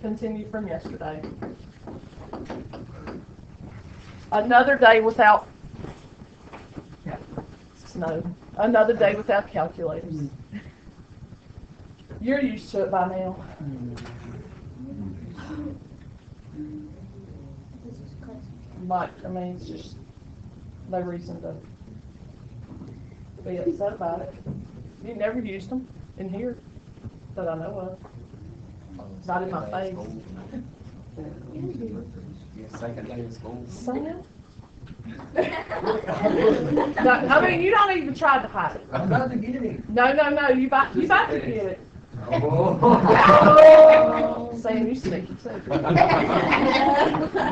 Continue from yesterday. Another day without snow. Another day without calculators. You're used to it by now. It's just no reason to be upset about it. You never used them in here that I know of. Not in my face. Second day of school. Sam? No, you don't even try to hide it. I'm about to get it. No, you about to get it. Oh. Sam, you sneaky too.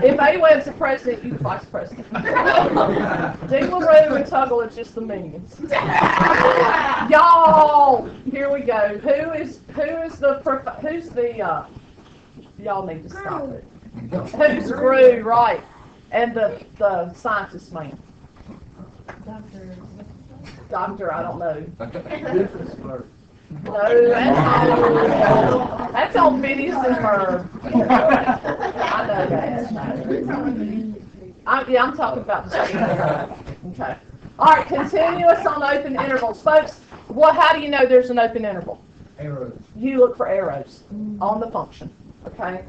If Awebb's the president, you're the vice president. Dingle-Roo and Tuggle is just the minions. Y'all, here we go. Who's the y'all need to stop it. Who's Roo, right? And the scientist man. Doctor, I don't know. No, that's on Phineas and Ferb. I know that. I'm talking about the same. Okay. All right, continuous on open intervals. Folks, how do you know there's an open interval? Arrows. You look for arrows on the function. Okay?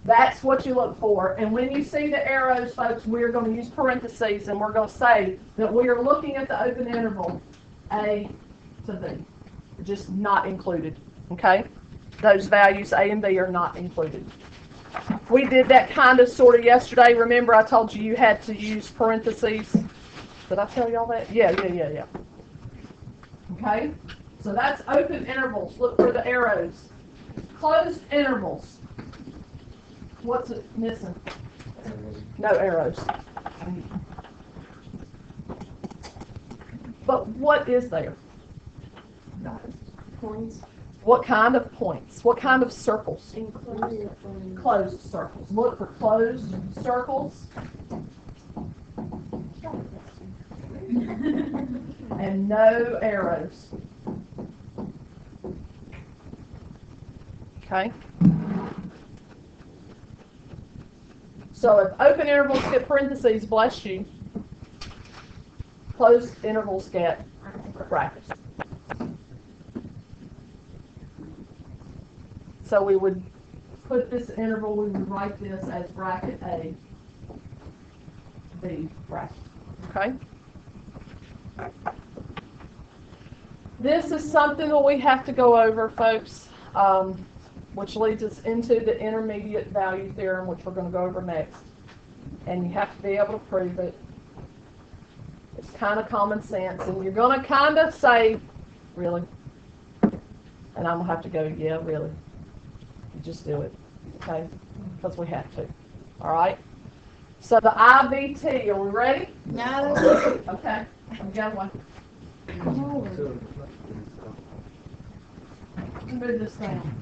That's what you look for. And when you see the arrows, folks, we're going to use parentheses, and we're going to say that we are looking at the open interval A to B. Just not included, okay? Those values A and B are not included. We did that kind of sort of yesterday. Remember I told you had to use parentheses? Did I tell y'all that? Yeah. Okay? So that's open intervals. Look for the arrows. Closed intervals. What's it missing? No arrows. But what is there? Points. What kind of points? What kind of circles? Closed circles. Look for closed circles. And no arrows. Okay? So if open intervals get parentheses, bless you. Closed intervals get brackets. So we would put this interval, we would write this as bracket A, B bracket. Okay? This is something that we have to go over, folks, which leads us into the Intermediate Value Theorem, which we're going to go over next. And you have to be able to prove it. It's kind of common sense, and you're going to kind of say, really? And I'm going to have to go, yeah, really. You just do it, okay? Because we have to. All right? So the IVT, are we ready? No. Okay, I'm going. Move this down.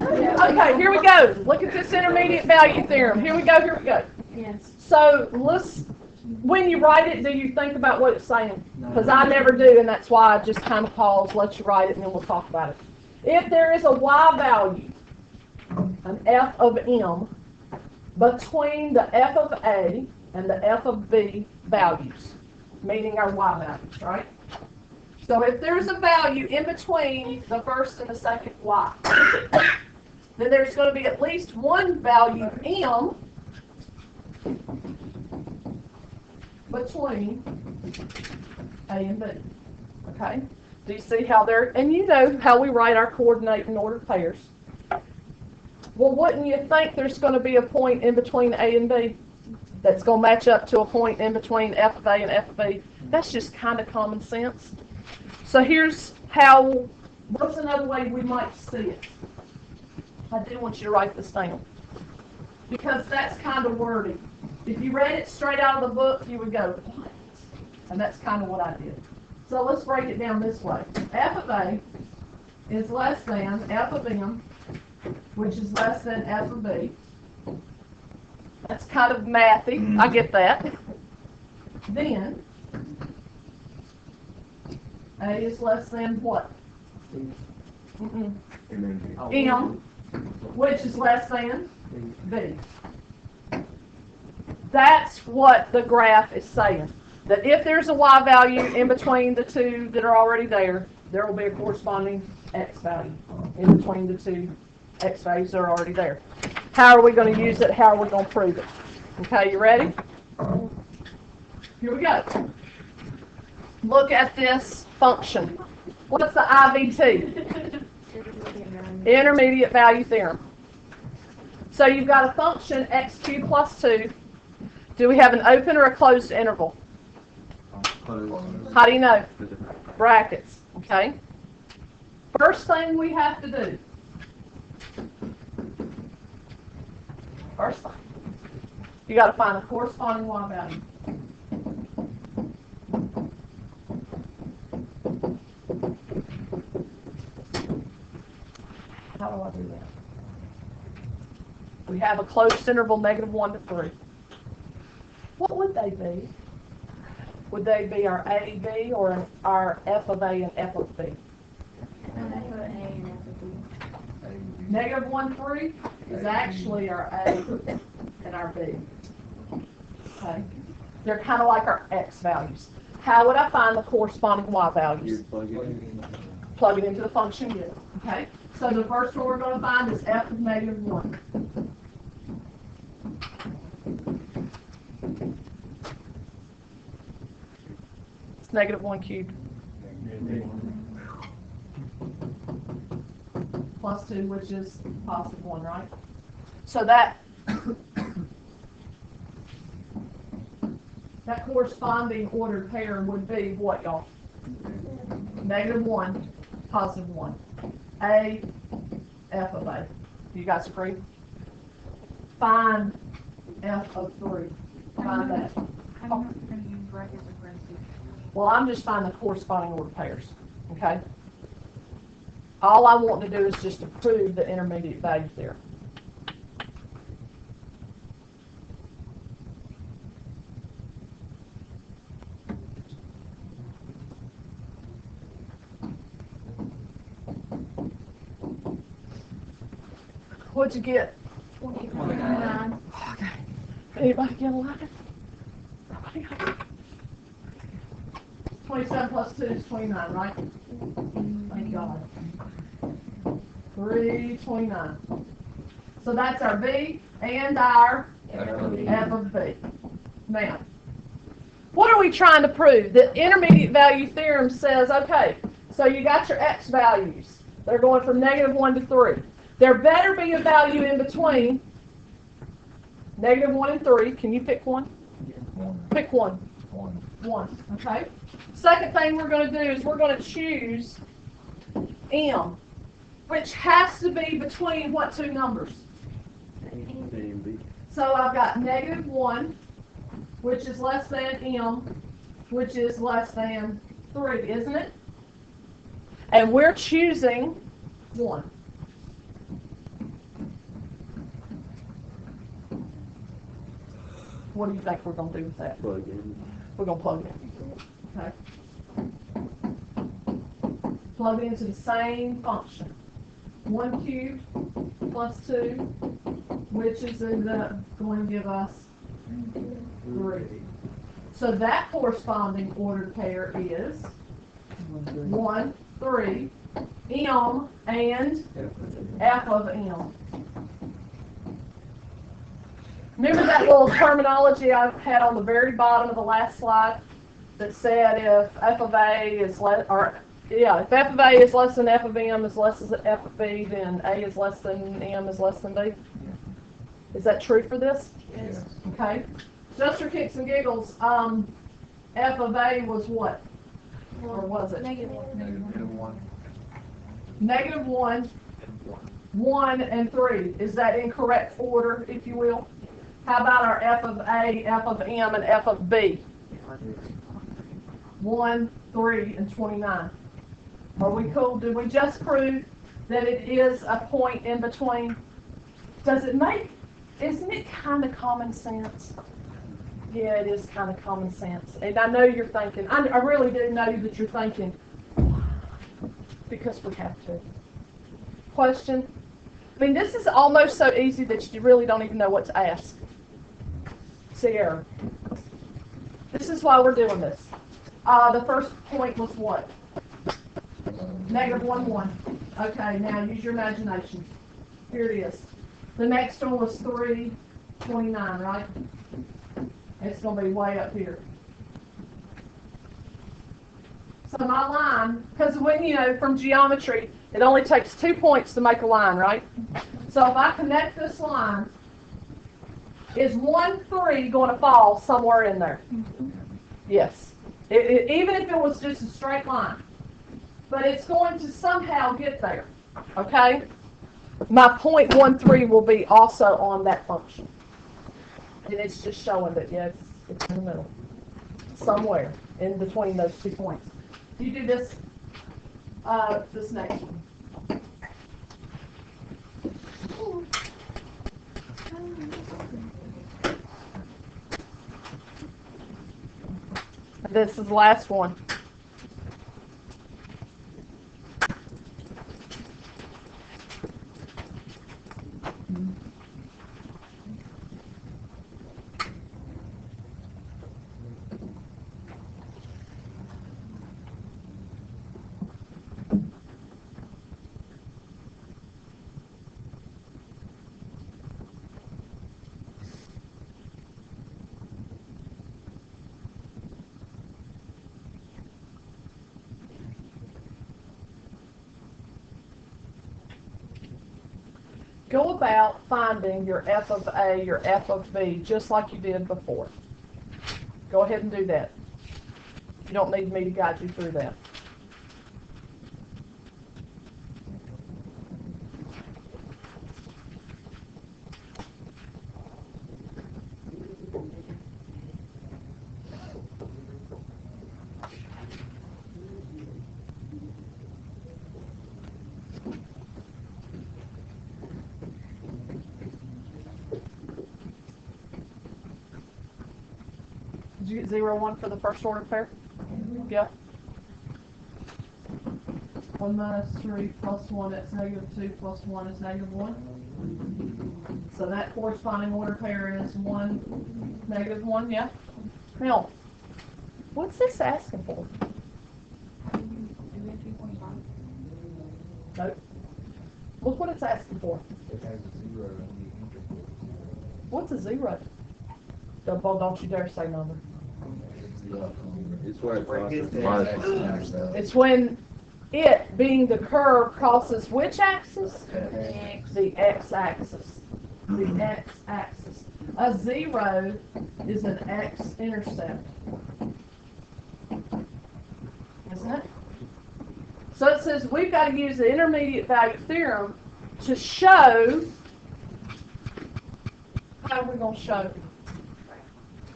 Okay, here we go. Look at this Intermediate Value Theorem. Here we go. Yes. So when you write it, do you think about what it's saying? Because I never do, and that's why I just kind of pause, let you write it, and then we'll talk about it. If there is a y value, an f of m, between the f of a and the f of b values, meaning our y values, right? So if there's a value in between the first and the second y, then there's going to be at least one value m between A and B. Okay? Do you see how they're, and you know how we write our coordinate in ordered pairs. Well, wouldn't you think there's going to be a point in between A and B that's going to match up to a point in between F of A and F of B? That's just kind of common sense. So here's what's another way we might see it? I do want you to write this down, because that's kind of wordy. If you read it straight out of the book, you would go, what? And that's kind of what I did. So let's break it down this way. F of A is less than F of M, which is less than F of B. That's kind of mathy. I get that. Then A is less than what? Mm-mm. And then. M, which is less than B. That's what the graph is saying. That if there's a y value in between the two that are already there, there will be a corresponding x value in between the two x values that are already there. How are we going to use it? How are we going to prove it? Okay, you ready? Here we go. Look at this function. What's the IVT? Intermediate Value Theorem. So you've got a function x cubed plus 2. Do we have an open or a closed interval? How do you know? Brackets. Okay. First thing we have to do. First thing. You got to find a corresponding y value. How do I do that? We have a closed interval, -1 to 3. What would they be? Would they be our A, B, or our f of A and f of B? -1, 3 is actually our A and our B. Okay. They're kind of like our x values. How would I find the corresponding y values? Plug it into the function given. Okay. So the first one we're going to find is f of -1. It's -1 cubed. Plus 2, which is +1, right? So that corresponding ordered pair would be what, y'all? -1, +1. A, f of A. Do you guys agree? Find f of 3. Find that. Well, I'm just finding the corresponding ordered pairs. Okay? All I want to do is just to prove the intermediate value theorem. What'd you get? 29. Okay. Anybody get 11? Nobody got it. 27 plus 2 is 29, right? Thank God. 329. So that's our B and our f of B. Now, what are we trying to prove? The intermediate value theorem says, okay, so you got your x values. They're going from -1 to 3. There better be a value in between -1 and 3. Can you pick one? Pick one. One. Okay. Second thing we're going to do is we're going to choose M, which has to be between what two numbers? So I've got -1, which is less than M, which is less than 3, isn't it? And we're choosing 1. What do you think we're going to do with that? We're going to plug it in. Okay. Plug it into the same function. 1 cubed plus 2, which is going to give us 3. So that corresponding ordered pair is 1, 3, M and f of M. Remember that little terminology I had on the very bottom of the last slide that said if f of A is less, if f of A is less than f of M is less than f of B, then A is less than M is less than B? Is that true for this? Yes. Okay. Just for kicks and giggles, f of A was what? Or was it? -1. -1, 1, and 3. Is that in correct order, if you will? How about our f of A, f of M, and f of B? 1, 3, and 29. Are we cool? Did we just prove that it is a point in between? Does it make, isn't it kind of common sense? Yeah, it is kind of common sense. And I know you're thinking, I really do know that you're thinking, because we have to. Question? I mean, this is almost so easy that you really don't even know what to ask. Sierra. This is why we're doing this. The first point was what? Negative 1, 1. Okay, now use your imagination. Here it is. The next one was 3, 29, right? It's going to be way up here. So my line, because when, you know, from geometry, it only takes 2 points to make a line, right? So if I connect this line, is 1, 3 going to fall somewhere in there? Yes. Even if it was just a straight line. But it's going to somehow get there, okay? My 0.13 will be also on that function. And it's just showing that, yes, it's in the middle. Somewhere in between those 2 points. Do you do this next one? This is the last one. Go about finding your f of A, your f of B, just like you did before. Go ahead and do that. You don't need me to guide you through that. Did you get 0, 1 for the first order pair? Yeah. 1 minus 3 plus 1, that's negative 2 plus 1 is negative 1. So that corresponding order pair is 1, negative 1, yeah? Now, what's this asking for? Nope. Look what it's asking for. It has a 0 in the interval. What's a 0? Don't you dare say number. It's where it crosses the Minus. minus. It's when it, being the curve, crosses which axis? The x-axis. The x-axis. A 0 is an x-intercept. Isn't it? So it says we've got to use the intermediate value theorem to show. How are we going to show?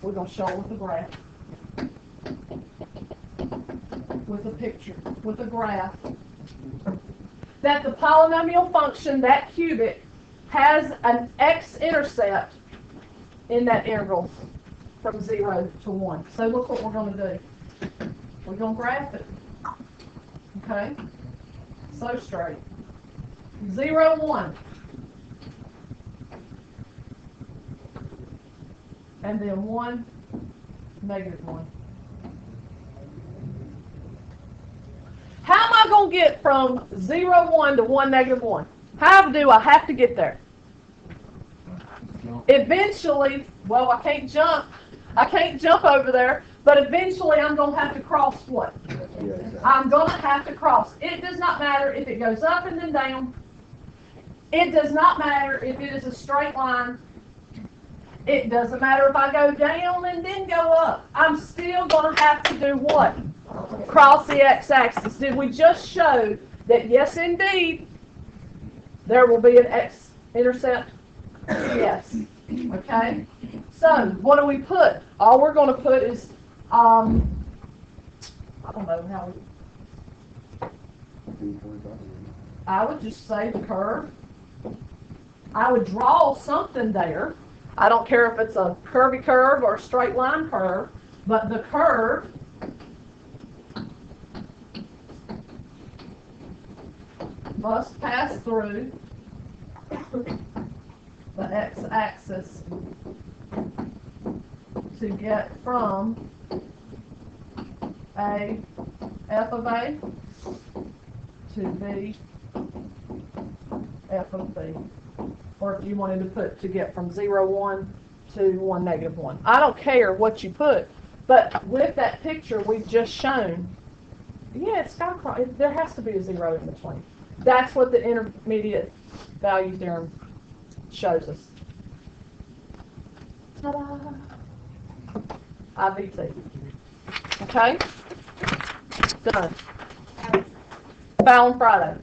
We're going to show it with a graph. With a picture. With a graph. That the polynomial function, that cubic, has an x-intercept in that interval from 0 to 1. So look what we're going to do. We're going to graph it. Okay? So straight. 0, 1. And then 1, negative 1. How am I going to get from 0, 1 to 1, negative 1? How do I have to get there? Eventually, well, I can't jump over there, but eventually I'm going to have to cross what? I'm going to have to cross. It does not matter if it goes up and then down. It does not matter if it is a straight line. It doesn't matter if I go down and then go up. I'm still going to have to do what? Cross the x-axis. Did we just show that, yes, indeed, there will be an x-intercept? Yes. Okay? So, what do we put? All we're going to put is, I don't know how we... I would just say the curve. I would draw something there. I don't care if it's a curvy curve or a straight line curve, but the curve must pass through the x-axis to get from A, f of A, to B, f of B. Or if you wanted to put to get from 0, 1 to 1, negative 1. I don't care what you put, but with that picture we've just shown, yeah, it's got to cross, there has to be a 0 in between. That's what the intermediate value theorem shows us. Ta-da! IVT. Okay? Done. Foul on Friday.